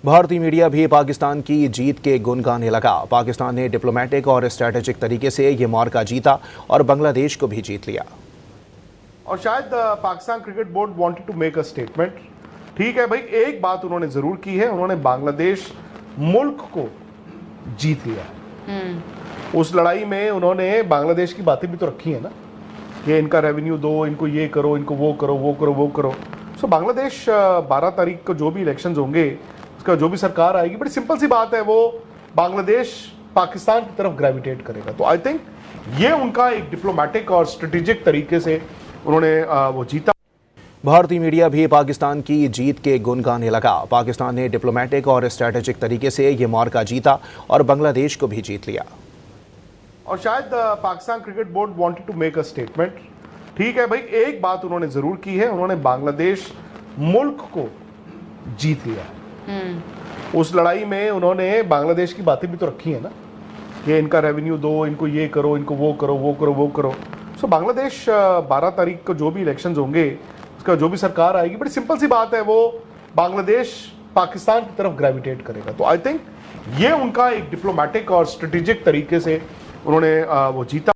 भारतीय मीडिया भी पाकिस्तान की जीत के गुण गाने लगा। पाकिस्तान ने डिप्लोमेटिक और स्ट्रेटेजिक तरीके से ये मौका जीता और बांग्लादेश को भी जीत लिया। और शायद Pakistan cricket board wanted to make a statement. ठीक है भाई, एक बात उन्होंने जरूर की है, उन्होंने बांग्लादेश मुल्क को जीत लिया है। उस लड़ाई में उन्होंने बांग्लादेश की बातें भी तो रखी है ना, कि इनका रेवेन्यू दो, इनको ये करो, इनको वो करो, वो करो, वो करो। सो बांग्लादेश 12 तारीख को जो भी इलेक्शंस होंगे, उसका जो भी सरकार आएगी, बड़ी सिंपल सी बात है, वो बांग्लादेश पाकिस्तान की तरफ ग्रेविटेट करेगा। तो आई थिंक ये उनका एक डिप्लोमेटिक और स्ट्रेटेजिक तरीके से उन्होंने वो जीता। भारतीय मीडिया भी पाकिस्तान की जीत के गुण गाने लगा। पाकिस्तान ने डिप्लोमेटिक और स्ट्रेटेजिक तरीके से ये मौका जीता और बांग्लादेश को भी जीत लिया। और शायद Pakistan cricket board wanted to make a statement. ठीक है भाई, एक बात उन्होंने जरूर की है, उन्होंने बांग्लादेश मुल्क को जीत लिया है। उस लड़ाई में उन्होंने बांग्लादेश की बातें भी तो रखी है ना, कि इनका रेवेन्यू दो, इनको ये करो, इनको वो करो, वो करो, वो करो। सो बांग्लादेश 12 तारीख को जो भी इलेक्शंस होंगे, उसका जो भी सरकार आएगी, बड़ी सिंपल सी बात है, वो बांग्लादेश पाकिस्तान की तरफ ग्रेविटेट करेगा। तो आई थिंक ये उनका एक डिप्लोमेटिक और स्ट्रेटेजिक तरीके से उन्होंने वो जीता।